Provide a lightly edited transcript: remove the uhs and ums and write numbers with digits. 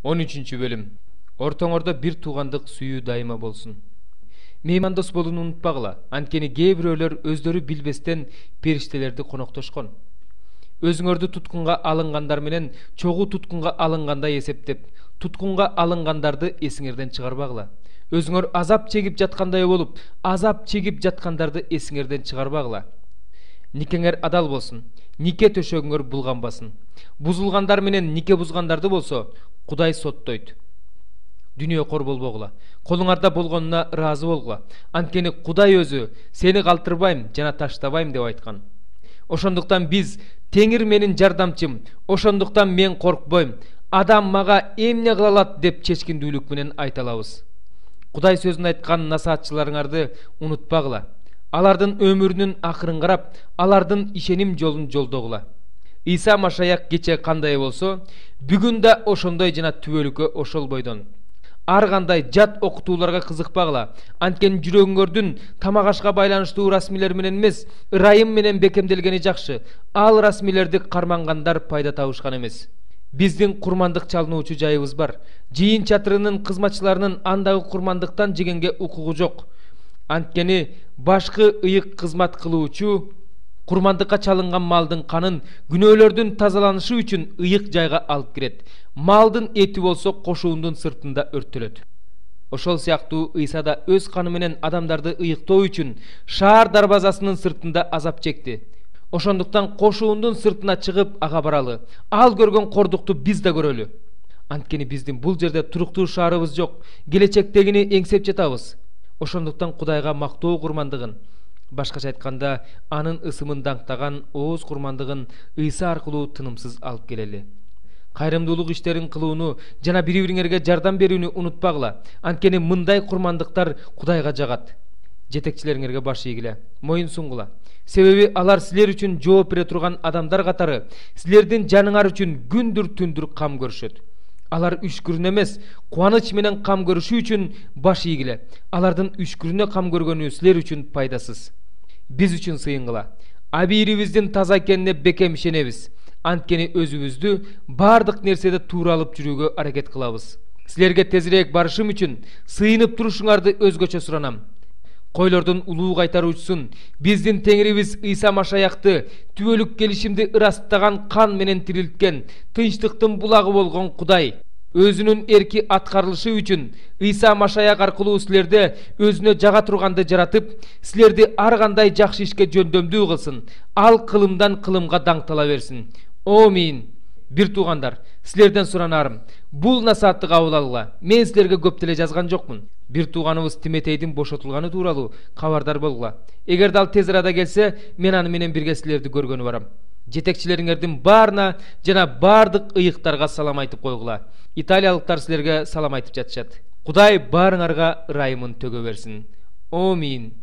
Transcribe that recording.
13 bölüm. Ортоңордо бир туугандык сүйүү дайыма болсун. Меймандос болууну унутпагыла. Анткени кээ бирөөлөр өздөрү билбестен периштелерди коноктошкон. Өзүңөрдү туткунга алынгандар менен чогуу туткунга алынгандай эсептеп, туткунга алынгандарды эсиңерден чыгарбагыла. Өзүңөр азап чегип жаткандай болуп, азап чегип жаткандарды эсиңерден чыгарбагыла. Никеңер адал болсун. Нике төшөгүңөр булганбасын. Бузулгандар менен нике бузгандарды болсо, Кудай соттойт. Дүнүйө кор болбогула. Колуңарда болгонуна ыраазы болгула. Анткени Кудай өзү сени калтырбайм жана таштабайм деп айткан. Ошондуктан биз Теңир менин жардамчым, ошондуктан мен коркпойм. Адам мага эмне кыла алат деп чечкиндүүлүк менен айта алабыз. Кудай сөзүн айткан насаатчыларыңарды унутпагыла. Алардын өмүрүнүн акырын карап, алардын ишеним жолун жолдогула. Иса Машаяк кече кандай болсо, бүгүн да ошондой жана түбөлүккө ошол бойдон. Ар кандай жат окутууларга кызыкпагыла. Анткени жүрөгүңөрдүн тамак ашка байланыштуу расмилер менен эмес, ырайым менен бекемделгени жакшы. Ал расмилерди кармангандар пайда табышкан эмес. Биздин курмандык чалынуучу жайыбыз бар. Жыйын чатырынын кызматчыларынын андагы курмандыктан жегенге укугу жок. Анткени башкы ыйык кызмат кылуучу курмандыкка чалынган малдын канын күнөөлөрдүн тазаланышы үчүн ыйык жайга алып кирет. Малдын эти болсо кошуундун сыртында өрттөлөт. Ошол сыяктуу Ыйса да өз каны менен адамдарды ыйыктоо үчүн шаар дарбазасынын сыртында азап чекти. Ошондуктан кошуундун сыртына чыгып ага баралы. Ал көргөн кордукту биз да көрөлү. Анткени биздин бул жерде туруктуу шаарыбыз жок. Келечектегини эңсеп жатабыз. Ошондуктан Кудайга мактоо курмандыгын, башкача айтканда, анын ысымын даңктаган ооз курмандыгын Ыйса аркылуу тынымсыз алып келели. Кайрымдуулук иштерин кылууну жана бири-бириңерге жардам берүүнү унутпагыла. Анткени мындай курмандыктар Кудайга жагат. Жетекчилериңерге баш ийгиле, моюн сунгула. Себеби алар силер үчүн жооп бере турган адамдар катары силердин жаныңар үчүн күндүр-түндүр кам көрүшөт. Алар үшкүрүн эмес, кубаныч менен кам көрүшү үчүн баш ийгиле. Алардын үшкүрүнө кам көргөнү силер үчүн пайдасыз. Биз үчүн сыйынгыла. Абийирибиздин таза экенине бекем ишенебиз. Анткени өзүбүздү бардык нерседе туура алып жүрүүгө аракет кылабыз. Силерге тезирээк барышым үчүн сыйынып турушуңарды өзгөчө суранам. Койлордун улуу кайтаруучусун, биздин Теңирибиз Ыйса Машаякты түбөлүк келишимди ырастаган кан менен тирилткен, тынчтыктын булагы болгон Кудай өзүнүн эрки аткарылышы үчүн Ыйса Машаяк аркылуу силерде өзүнө жага турганды жаратып, силерди ар кандай жакшы ишке жөндөмдүү кылсын. Ал кылымдан кылымга даңтала берсин. Амин. Бир туугандар, силерден суранарым, бул насаатты кабыл алгыла. Мен силерге көп деле жазган жокмун. Бир тууганыбыз Тиметейдин бошотулганы тууралуу кабардар болгула. Эгерде ал тез арада келсе, мен аны менен бирге силерди көргөнү барам. Жетекчилериңердин баарына жана бардык ыйыктарга салам айтып койгула. Италиялыктар силерге салам айтып жатышат. Кудай баарыңарга ырайымын төгө берсин. Амин.